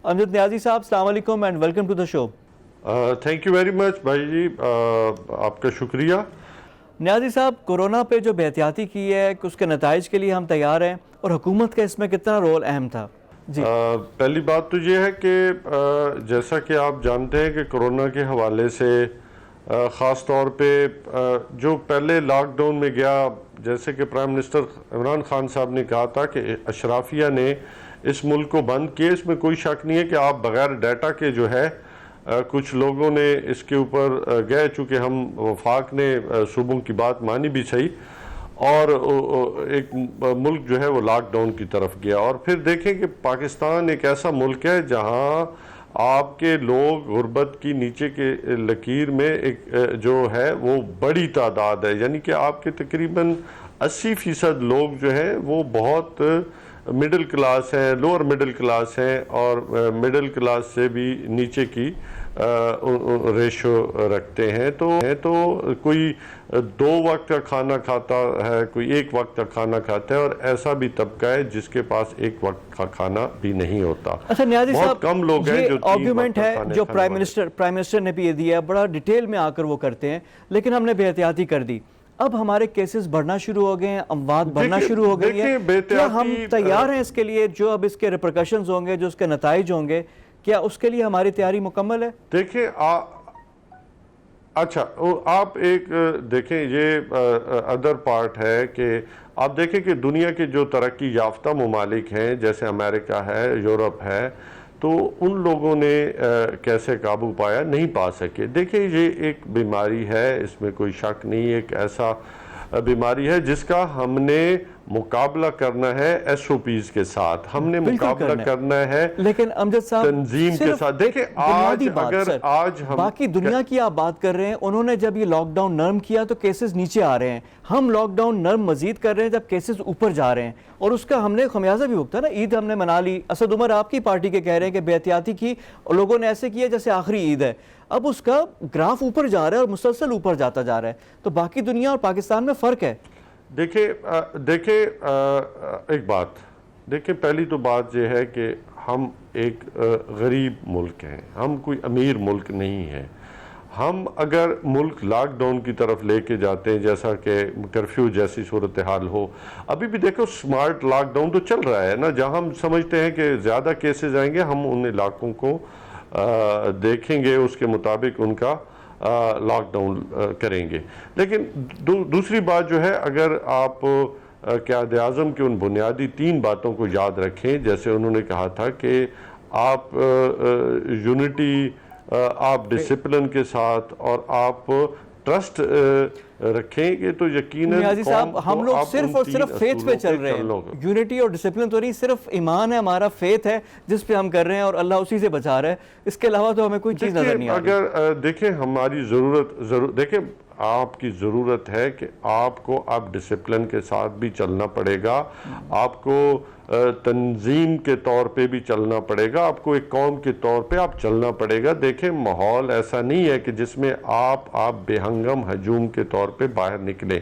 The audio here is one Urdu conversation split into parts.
امجد نیازی صاحب السلام علیکم and welcome to the show. Thank you very much بھائی جی، آپ کا شکریہ. نیازی صاحب، کورونا پہ جو بے احتیاطی کی ہے اس کے نتائج کے لیے ہم تیار ہیں، اور حکومت کا اس میں کتنا رول اہم تھا؟ جی پہلی بات تو یہ ہے کہ جیسا کہ آپ جانتے ہیں کہ کورونا کے حوالے سے خاص طور پہ جو پہلے لاک ڈاؤن میں گیا، جیسے کہ پرائم منسٹر عمران خان صاحب نے کہا تھا کہ اشرافیہ نے اس ملک کو بند کیا. اس میں کوئی شک نہیں ہے کہ آپ بغیر ڈیٹا کے جو ہے کچھ لوگوں نے اس کے اوپر گئے، چونکہ ہم وفاق نے صوبوں کی بات مانی بھی صحیح، اور ایک ملک جو ہے وہ لاک ڈاؤن کی طرف گیا. اور پھر دیکھیں کہ پاکستان ایک ایسا ملک ہے جہاں آپ کے لوگ غربت کی نیچے کے لکیر میں ایک جو ہے وہ بڑی تعداد ہے، یعنی کہ آپ کے تقریباً 80% لوگ جو ہیں وہ بہت مڈل کلاس ہیں، لوور مڈل کلاس ہیں، اور مڈل کلاس سے بھی نیچے کی ریشو رکھتے ہیں. تو کوئی 2 وقت کا کھانا کھاتا ہے، کوئی 1 وقت کا کھانا کھاتا ہے، اور ایسا بھی طبقہ ہے جس کے پاس 1 وقت کا کھانا بھی نہیں ہوتا. اچھا نیازی صاحب، بہت کم لوگ ہیں جو 3 آرگیومنٹ وقت ہے کا جو کھانا پرائم منسٹر نے بھی یہ دیا، بڑا ڈیٹیل میں آ کر وہ کرتے ہیں، لیکن ہم نے بے احتیاطی کر دی. اب ہمارے کیسز بڑھنا شروع ہو گئے ہیں، اموات بڑھنا شروع ہو گئی ہے. کیا ہم تیار ہیں اس کے لیے؟ جو اب اس کے ریپرکشنز ہوں گے، جو اس کے نتائج ہوں گے، کیا اس کے لیے ہماری تیاری مکمل ہے؟ دیکھیں اچھا آپ ایک دیکھیں، یہ ادر پارٹ ہے کہ آپ دیکھیں کہ دنیا کے جو ترقی یافتہ ممالک ہیں، جیسے امریکہ ہے، یورپ ہے، تو ان لوگوں نے کیسے قابو پایا؟ نہیں پا سکے. دیکھیں یہ ایک بیماری ہے، اس میں کوئی شک نہیں. ایک ایسا بیماری ہے جس کا ہم نے مقابلہ کرنا ہے ایس او پیز کے ساتھ، ہم نے مقابلہ کرنا ہے لیکن امجد صاحب تنظیم کے ساتھ. دیکھیں آج ہم باقی دنیا کی آپ بات کر رہے ہیں، انہوں نے جب یہ لاک ڈاؤن نرم کیا تو کیسز نیچے آ رہے ہیں. ہم لاک ڈاؤن نرم مزید کر رہے ہیں جب کیسز اوپر جا رہے ہیں، اور اس کا ہم نے خمیازہ بھی بھگتا نا. عید ہم نے منا لی، اسد عمر آپ کی پارٹی کے کہہ رہے ہیں کہ بے احتیاطی کی اور لوگوں نے ایسے کیا جیسے آخری عید ہے. اب اس کا گراف اوپر جا رہا ہے اور مسلسل اوپر جاتا جا رہا ہے. تو باقی دنیا اور پاکستان میں فرق ہے. دیکھیں ایک بات، دیکھیں پہلی تو بات یہ ہے کہ ہم ایک غریب ملک ہیں، ہم کوئی امیر ملک نہیں ہیں. ہم اگر ملک لاک ڈاؤن کی طرف لے کے جاتے ہیں، جیسا کہ کرفیو جیسی صورتحال ہو، ابھی بھی دیکھو سمارٹ لاک ڈاؤن تو چل رہا ہے نا. جہاں ہم سمجھتے ہیں کہ زیادہ کیسز آئیں گے، ہم ان علاقوں کو دیکھیں گے، اس کے مطابق ان کا لاک ڈاؤن کریں گے. لیکن دوسری بات جو ہے، اگر آپ قائد اعظم کے ان بنیادی 3 باتوں کو یاد رکھیں، جیسے انہوں نے کہا تھا کہ آپ یونٹی، آپ ڈسپلن کے ساتھ، اور آپ ٹرسٹ رکھیں گے، تو یقیناً نیازی صاحب ہم لوگ صرف اور صرف فیتھ پہ چل رہے ہیں. یونٹی اور ڈسپلن تو نہیں، صرف ایمان ہے ہمارا، فیتھ ہے جس پہ ہم کر رہے ہیں، اور اللہ اسی سے بچا رہا ہے. اس کے علاوہ تو ہمیں کوئی چیز نظر نہیں آ رہی. اگر دیکھیں ہماری ضرورت دیکھیں آپ کی ضرورت ہے کہ آپ کو اب ڈسپلن کے ساتھ بھی چلنا پڑے گا، آپ کو تنظیم کے طور پہ بھی چلنا پڑے گا، آپ کو ایک قوم کے طور پہ آپ چلنا پڑے گا. دیکھیں ماحول ایسا نہیں ہے کہ جس میں آپ بے ہنگم ہجوم کے طور پہ باہر نکلیں.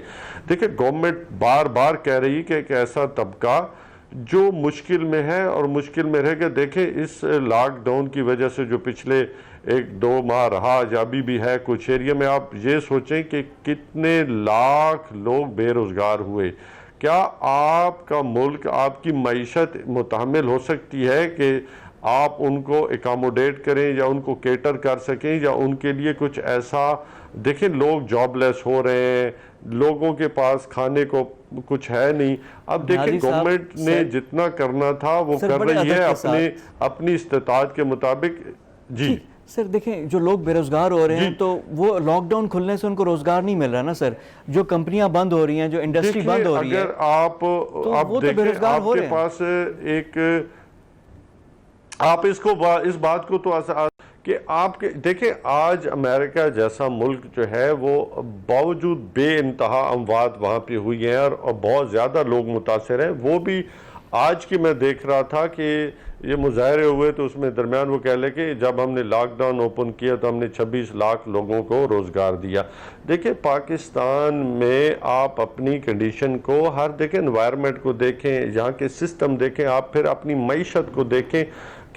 دیکھیں گورنمنٹ بار بار کہہ رہی ہے کہ ایک ایسا طبقہ جو مشکل میں ہے اور مشکل میں رہے گا. دیکھیں اس لاک ڈاؤن کی وجہ سے جو پچھلے 1-2 ماہ رہا، یا ابھی بھی ہے کچھ ایریا میں، آپ یہ سوچیں کہ کتنے لاکھ لوگ بے روزگار ہوئے. کیا آپ کا ملک، آپ کی معیشت متحمل ہو سکتی ہے کہ آپ ان کو اکاموڈیٹ کریں یا ان کو کیٹر کر سکیں، یا ان کے لیے کچھ ایسا؟ دیکھیں لوگ جاب لیس ہو رہے ہیں، لوگوں کے پاس کھانے کو کچھ ہے نہیں. اب دیکھیں گورنمنٹ نے جتنا کرنا تھا وہ کر رہی ہے اپنی استطاعت کے مطابق. جی سر دیکھیں جو لوگ بے روزگار ہو رہے ہیں تو وہ لاک ڈاؤن کھلنے سے ان کو روزگار نہیں مل رہا نا سر. جو کمپنیاں بند ہو رہی ہیں، جو انڈسٹری بند ہو رہی ہے، اگر آپ دیکھیں آپ کے پاس ایک، آپ اس بات کو تو کہ آپ کے دیکھیں آج امریکہ جیسا ملک جو ہے وہ باوجود بے انتہا اموات وہاں پہ ہوئی ہیں اور بہت زیادہ لوگ متاثر ہیں. وہ بھی آج کی میں دیکھ رہا تھا کہ یہ مظاہرے ہوئے تو اس میں درمیان وہ کہہ لے کہ جب ہم نے لاک ڈاؤن اوپن کیا تو ہم نے 26 لاکھ لوگوں کو روزگار دیا. دیکھیں پاکستان میں آپ اپنی کنڈیشن کو دیکھیں انوائرمنٹ کو دیکھیں، یہاں کے سسٹم دیکھیں، آپ پھر اپنی معیشت کو دیکھیں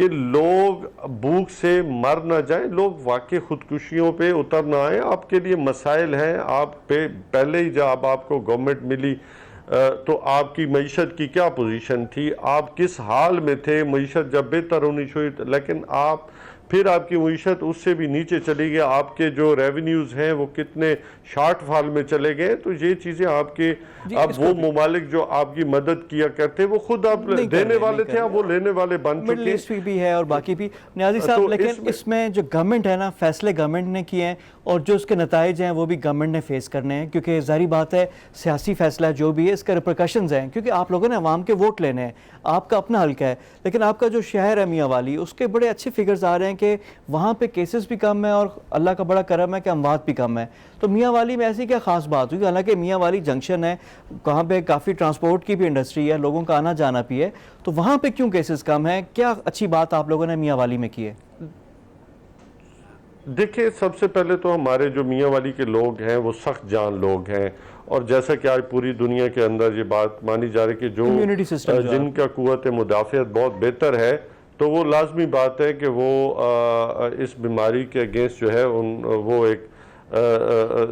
کہ لوگ بھوک سے مر نہ جائیں, لوگ واقعی خودکشیوں پہ اتر نہ آئیں. آپ کے لیے مسائل ہیں, آپ پہ پہلے ہی جب آپ کو گورنمنٹ ملی تو آپ کی معیشت کی کیا پوزیشن تھی, آپ کس حال میں تھے, معیشت جب بہتر ہونی چاہیے, لیکن پھر آپ کی معیشت اس سے بھی نیچے چلی گئی, آپ کے جو ریونیوز ہیں وہ کتنے شارٹ فال میں چلے گئے. تو یہ چیزیں آپ کے اب وہ ممالک جو آپ کی مدد کیا کرتے وہ خود آپ دینے والے تھے, اب وہ لینے والے بن چکے. مڈل ایسٹ بھی ہے اور باقی بھی. نیازی صاحب لیکن اس میں جو گورنمنٹ ہے نا, فیصلے گورنمنٹ نے کیے ہیں اور جو اس کے نتائج ہیں وہ بھی گورنمنٹ نے فیس کرنے ہیں, کیونکہ ظاہری بات ہے سیاسی فیصلہ جو بھی ہے اس کا ریپرکشنز ہیں, کیونکہ آپ لوگوں نے عوام کے ووٹ لینے ہیں, آپ کا اپنا حلقہ ہے. لیکن آپ کا جو شہر ہے میاں والی, اس کے بڑے اچھے فگرز آ رہے ہیں کہ وہاں پہ کیسز بھی کم ہیں اور اللہ کا بڑا کرم ہے کہ اموات بھی کم ہیں. تو میاں والی میں ایسی کیا خاص بات ہوئی؟ حالانکہ میاں والی جنکشن ہے, وہاں پہ کافی ٹرانسپورٹ کی بھی انڈسٹری ہے, لوگوں کا آنا جانا بھی ہے, تو وہاں پہ کیوں کیسز کم ہیں؟ کیا اچھی بات آپ لوگوں نے میاں والی میں کی ہے؟ دیکھیں, سب سے پہلے تو ہمارے جو میاں والی کے لوگ ہیں وہ سخت جان لوگ ہیں, اور جیسا کہ آج پوری دنیا کے اندر یہ بات مانی جا رہی کہ جن کا قوت مدافعت بہت بہتر ہے, تو وہ لازمی بات ہے کہ وہ اس بیماری کے اگینسٹ جو ہے وہ ایک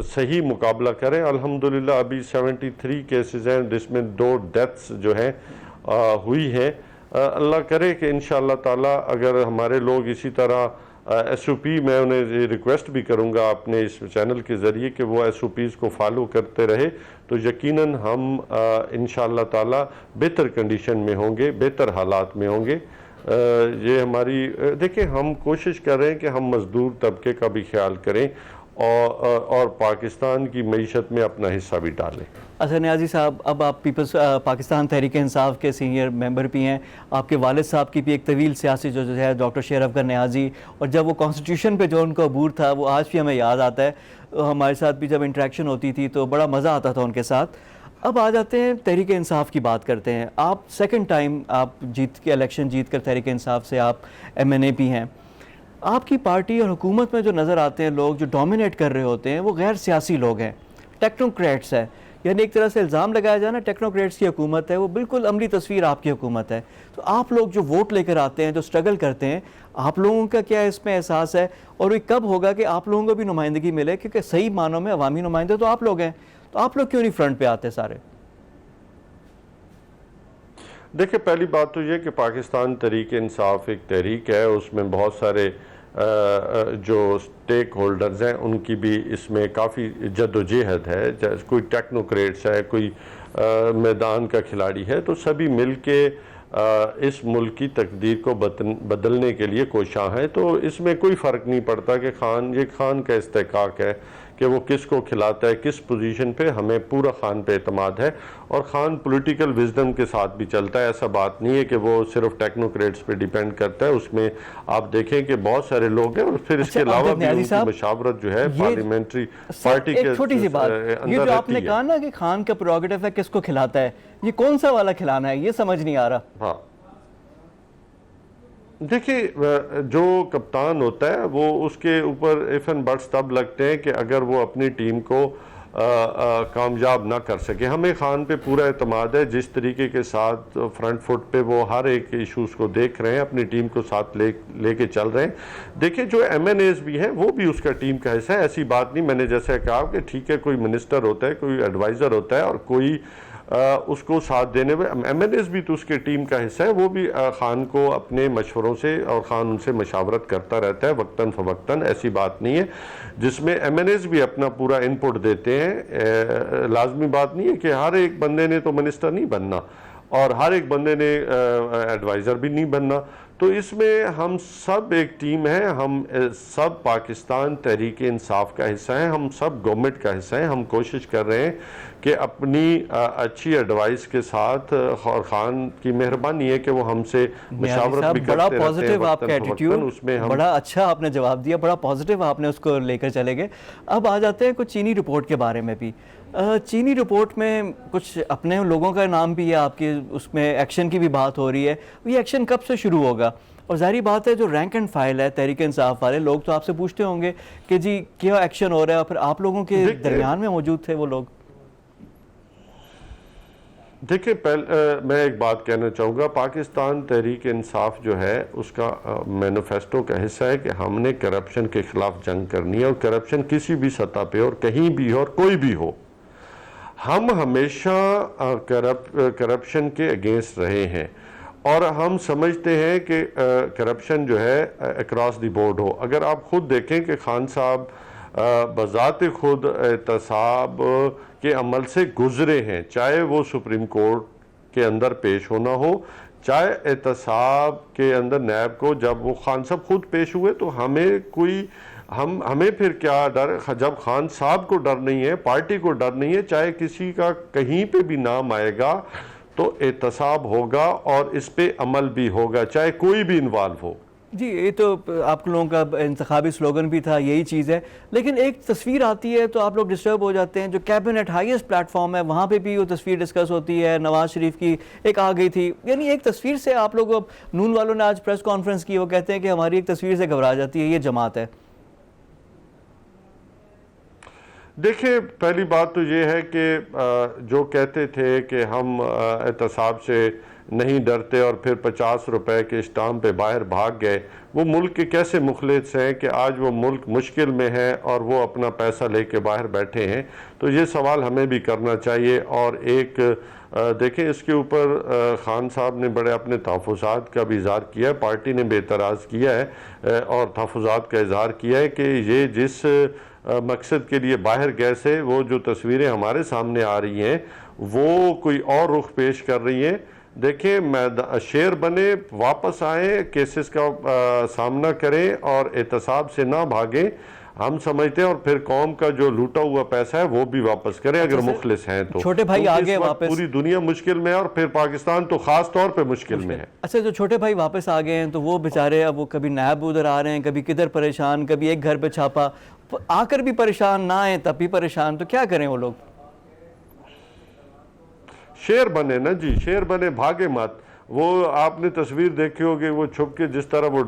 صحیح مقابلہ کریں. الحمدللہ ابھی 73 کیسز ہیں جس میں 2 ڈیتھس جو ہیں ہوئی ہیں. اللہ کرے کہ انشاءاللہ تعالی اگر ہمارے لوگ اسی طرح ایس او پی, میں انہیں ریکویسٹ بھی کروں گا اپنے اس چینل کے ذریعے کہ وہ ایس او پیز کو فالو کرتے رہے, تو یقیناً ہم انشاءاللہ تعالی بہتر کنڈیشن میں ہوں گے, بہتر حالات میں ہوں گے. یہ ہماری دیکھیں, ہم کوشش کر رہے ہیں کہ ہم مزدور طبقے کا بھی خیال کریں اور پاکستان کی معیشت میں اپنا حصہ بھی ڈالیں. اچھا نیازی صاحب, اب آپ پیپلز پاکستان تحریک انصاف کے سینئر ممبر بھی ہیں, آپ کے والد صاحب کی بھی ایک طویل سیاسی جو ہے ڈاکٹر شیر افغان نیازی, اور جب وہ کانسٹیٹیوشن پہ جو ان کا عبور تھا وہ آج بھی ہمیں یاد آتا ہے. ہمارے ساتھ بھی جب انٹریکشن ہوتی تھی تو بڑا مزہ آتا تھا ان کے ساتھ. اب آ جاتے ہیں تحریک انصاف کی بات کرتے ہیں. آپ سیکنڈ ٹائم آپ الیکشن جیت کر تحریک انصاف سے آپ MNA بھی ہیں. آپ کی پارٹی اور حکومت میں جو نظر آتے ہیں لوگ جو ڈومینیٹ کر رہے ہوتے ہیں وہ غیر سیاسی لوگ ہیں, ٹیکنوکریٹس ہیں. یعنی ایک طرح سے الزام لگایا جائے نا ٹیکنوکریٹس کی حکومت ہے, وہ بالکل عملی تصویر آپ کی حکومت ہے. تو آپ لوگ جو ووٹ لے کر آتے ہیں, جو سٹرگل کرتے ہیں, آپ لوگوں کا کیا اس میں احساس ہے, اور یہ کب ہوگا کہ آپ لوگوں کو بھی نمائندگی ملے؟ کیونکہ صحیح معنوں میں عوامی نمائندے تو آپ لوگ ہیں, تو آپ لوگ کیوں نہیں فرنٹ پہ آتے سارے؟ دیکھیں, پہلی بات تو یہ کہ پاکستان تحریک انصاف ایک تحریک ہے, اس میں بہت سارے جو سٹیک ہولڈرز ہیں ان کی بھی اس میں کافی جد و جہد ہے. کوئی ٹیکنوکریٹس ہے, کوئی میدان کا کھلاڑی ہے, تو سبھی مل کے اس ملک کی تقدیر کو بدلنے کے لیے کوشاں ہیں. تو اس میں کوئی فرق نہیں پڑتا کہ یہ خان کا استحقاق ہے کہ وہ کس کو کھلاتا ہے, کس پوزیشن پہ. ہمیں پورا خان پہ اعتماد ہے, اور خان پولیٹیکل وزڈم کے ساتھ بھی چلتا ہے. ایسا بات نہیں ہے کہ وہ صرف ٹیکنوکریٹس پہ ڈیپینڈ کرتا ہے. اس میں آپ دیکھیں کہ بہت سارے لوگ ہیں, اور پھر اس کے علاوہ بھی ان کی مشاورت جو ہے پارلیمنٹری پارٹی کے چھوٹی سی بات, یہ جو آپ نے کہا نا کہ خان کا پروگیٹو ہے کس کو کھلاتا ہے, یہ کون سا والا کھلانا ہے, یہ سمجھ نہیں آ رہا. ہاں, دیکھیں, جو کپتان ہوتا ہے وہ اس کے اوپر ایف اینڈ بٹس تب لگتے ہیں کہ اگر وہ اپنی ٹیم کو کامیاب نہ کر سکے. ہمیں خان پہ پورا اعتماد ہے, جس طریقے کے ساتھ فرنٹ فٹ پہ وہ ہر ایک ایشوز کو دیکھ رہے ہیں, اپنی ٹیم کو ساتھ لے کے چل رہے ہیں. دیکھیں, جو MNAs بھی ہیں وہ بھی اس کا ٹیم کا حصہ ہے. ایسی بات نہیں, میں نے جیسے کہا کہ ٹھیک ہے کوئی منسٹر ہوتا ہے, کوئی ایڈوائزر ہوتا ہے, اور کوئی اس کو ساتھ دینے میں MNAs بھی تو اس کے ٹیم کا حصہ ہے. وہ بھی خان کو اپنے مشوروں سے, اور خان ان سے مشاورت کرتا رہتا ہے وقتاً فوقتاً. ایسی بات نہیں ہے, جس میں MNAs بھی اپنا پورا انپٹ دیتے ہیں. لازمی بات نہیں ہے کہ ہر ایک بندے نے تو منسٹر نہیں بننا, اور ہر ایک بندے نے ایڈوائزر بھی نہیں بننا. تو اس میں ہم سب ایک ٹیم ہیں, ہم سب پاکستان تحریک انصاف کا حصہ ہیں, ہم سب گورنمنٹ کا حصہ ہیں. ہم کوشش کر رہے ہیں کہ اپنی اچھی ایڈوائس کے ساتھ, اور خان کی مہربانی ہے کہ وہ ہم سے مشاورت بھی کرتے رہتے ہیں. بڑا پازیٹیو آپ کا ایٹیٹیوڈ, بڑا اچھا آپ نے جواب دیا, بڑا پازیٹیو آپ نے اس کو لے کر چلے گئے. اب آ جاتے ہیں کچھ چینی رپورٹ کے بارے میں بھی. چینی رپورٹ میں کچھ اپنے لوگوں کا نام بھی ہے آپ کی, اس میں ایکشن کی بھی بات ہو رہی ہے. یہ ایکشن کب سے شروع ہوگا؟ اور ظاہری بات ہے جو رینک اینڈ فائل ہے تحریک انصاف والے لوگ تو آپ سے پوچھتے ہوں گے کہ جی کیا ایکشن ہو رہا ہے, اور پھر آپ لوگوں کے درمیان میں موجود تھے وہ لوگ. دیکھیں میں ایک بات کہنا چاہوں گا، پاکستان تحریک انصاف جو ہے اس کا مینیفیسٹو کا حصہ ہے کہ ہم نے کرپشن کے خلاف جنگ کرنی ہے، اور کرپشن کسی بھی سطح پہ اور کہیں بھی ہو اور کوئی بھی ہو، ہم ہمیشہ کرپشن کے اگینسٹ رہے ہیں، اور ہم سمجھتے ہیں کہ کرپشن جو ہے اکراس دی بورڈ ہو۔ اگر آپ خود دیکھیں کہ خان صاحب بذات خود احتساب کے عمل سے گزرے ہیں، چاہے وہ سپریم کورٹ کے اندر پیش ہونا ہو، چاہے احتساب کے اندر نیب کو جب وہ خان صاحب خود پیش ہوئے، تو ہمیں پھر کیا ڈر، جب خان صاحب کو ڈر نہیں ہے، پارٹی کو ڈر نہیں ہے، چاہے کسی کا کہیں پہ بھی نام آئے گا تو احتساب ہوگا اور اس پہ عمل بھی ہوگا، چاہے کوئی بھی انوالو ہو۔ جی یہ تو آپ لوگوں کا انتخابی سلوگن بھی تھا، یہی چیز ہے، لیکن ایک تصویر آتی ہے تو آپ لوگ ڈسٹرب ہو جاتے ہیں۔ جو کیبنٹ ہائیسٹ پلیٹ فارم ہے وہاں پہ بھی وہ تصویر ڈسکس ہوتی ہے، نواز شریف کی ایک آ گئی تھی، یعنی ایک تصویر سے آپ لوگ، نون والوں نے آج پریس کانفرنس کی، وہ کہتے ہیں کہ ہماری ایک تصویر سے گھبرا جاتی ہے یہ جماعت ہے۔ دیکھیں پہلی بات تو یہ ہے کہ جو کہتے تھے کہ ہم احتساب سے نہیں ڈرتے اور پھر 50 روپے کے اسٹامپ پہ باہر بھاگ گئے، وہ ملک کے کیسے مخلص ہیں کہ آج وہ ملک مشکل میں ہے اور وہ اپنا پیسہ لے کے باہر بیٹھے ہیں؟ تو یہ سوال ہمیں بھی کرنا چاہیے۔ اور ایک دیکھیں اس کے اوپر خان صاحب نے بڑے اپنے تحفظات کا بھی اظہار کیا ہے، پارٹی نے بھی اعتراض کیا ہے اور تحفظات کا اظہار کیا ہے کہ یہ جس مقصد کے لیے باہر گئے سے، وہ جو تصویریں ہمارے سامنے آ رہی ہیں وہ کوئی اور رخ پیش کر رہی ہیں۔ دیکھیں شیر بنے، واپس آئیں، کیسز کا سامنا کریں اور احتساب سے نہ بھاگیں۔ ہم سمجھتے ہیں اور پھر قوم کا جو لوٹا ہوا پیسہ ہے وہ بھی واپس کریں اگر مخلص ہیں تو۔ چھوٹے بھائی آگے واپس، پوری دنیا مشکل میں ہے اور پھر پاکستان تو خاص طور پہ مشکل میں ہے۔ اچھا جو چھوٹے بھائی واپس آ گئے ہیں تو وہ بیچارے اب وہ کبھی نیب ادھر آ رہے ہیں، کبھی کدھر پریشان، کبھی ایک گھر پہ چھاپا، آ کر بھی پریشان، نہ آئیں تب بھی پریشان، تو کیا کریں وہ لوگ؟ شیر بنے نا جی، شیر بنے، بھاگے مت۔ وہ آپ نے تصویر دیکھی ہوگی، وہ چھپ کے جس طرح وہ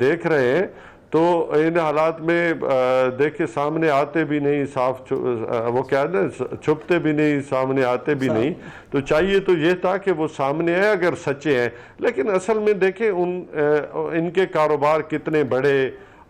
دیکھ رہے ہیں، تو ان حالات میں دیکھے سامنے آتے بھی نہیں، صاف وہ کیا ہے نا، چھپتے بھی نہیں، سامنے آتے بھی نہیں۔ تو چاہیے تو یہ تھا کہ وہ سامنے آئے اگر سچے ہیں، لیکن اصل میں دیکھیں ان کے کاروبار کتنے بڑے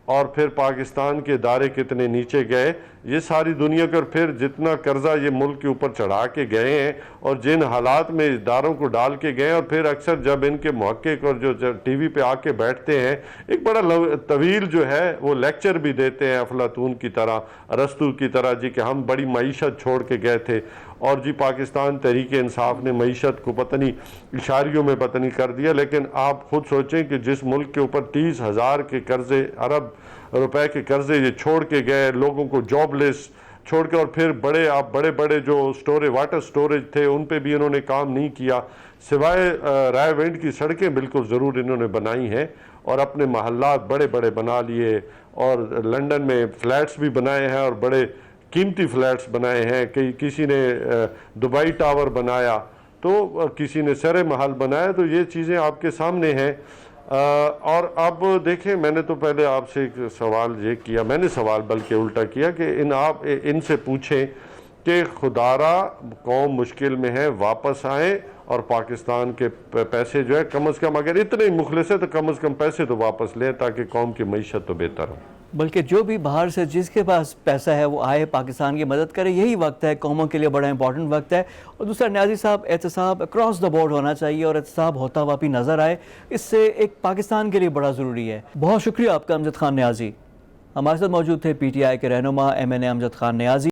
اور پھر پاکستان کے ادارے کتنے نیچے گئے، یہ ساری دنیا کا، اور پھر جتنا قرضہ یہ ملک کے اوپر چڑھا کے گئے ہیں اور جن حالات میں اداروں کو ڈال کے گئے، اور پھر اکثر جب ان کے محقق اور جو ٹی وی پہ آ کے بیٹھتے ہیں، ایک بڑا طویل جو ہے وہ لیکچر بھی دیتے ہیں افلاطون کی طرح، ارسطو کی طرح، جی کہ ہم بڑی معیشت چھوڑ کے گئے تھے، اور جی پاکستان تحریک انصاف نے معیشت کو پتہ نہیں اشاریوں میں پتہ نہیں کر دیا۔ لیکن آپ خود سوچیں کہ جس ملک کے اوپر 30,000 کے قرضے، ارب روپے کے قرضے یہ چھوڑ کے گئے، لوگوں کو جاب لیس چھوڑ کے، اور پھر بڑے بڑے جو واٹر سٹوریج تھے ان پہ بھی انہوں نے کام نہیں کیا، سوائے رائے وینڈ کی سڑکیں بالکل ضرور انہوں نے بنائی ہیں، اور اپنے محلات بڑے بڑے بنا لیے، اور لنڈن میں فلیٹس بھی بنائے ہیں اور بڑے قیمتی فلیٹس بنائے ہیں، کسی نے دبئی ٹاور بنایا، تو کسی نے سر محل بنایا۔ تو یہ چیزیں آپ کے سامنے ہیں۔ اور اب دیکھیں، میں نے تو پہلے آپ سے ایک سوال یہ کیا، میں نے سوال بلکہ الٹا کیا کہ آپ ان سے پوچھیں کہ خدارا قوم مشکل میں ہے، واپس آئیں اور پاکستان کے پیسے جو ہے کم از کم، اگر اتنے ہی مخلص ہے تو کم از کم پیسے تو واپس لیں تاکہ قوم کی معیشت تو بہتر ہو۔ بلکہ جو بھی باہر سے جس کے پاس پیسہ ہے وہ آئے، پاکستان کی مدد کرے، یہی وقت ہے، قوموں کے لیے بڑا امپورٹنٹ وقت ہے۔ اور دوسرا نیازی صاحب، احتساب اکراس دا بورڈ ہونا چاہیے اور احتساب ہوتا ہوا بھی نظر آئے، اس سے ایک پاکستان کے لیے بڑا ضروری ہے۔ بہت شکریہ آپ کا امجد خان نیازی، ہمارے ساتھ موجود تھے پی ٹی آئی کے رہنما MNA امجد خان نیازی۔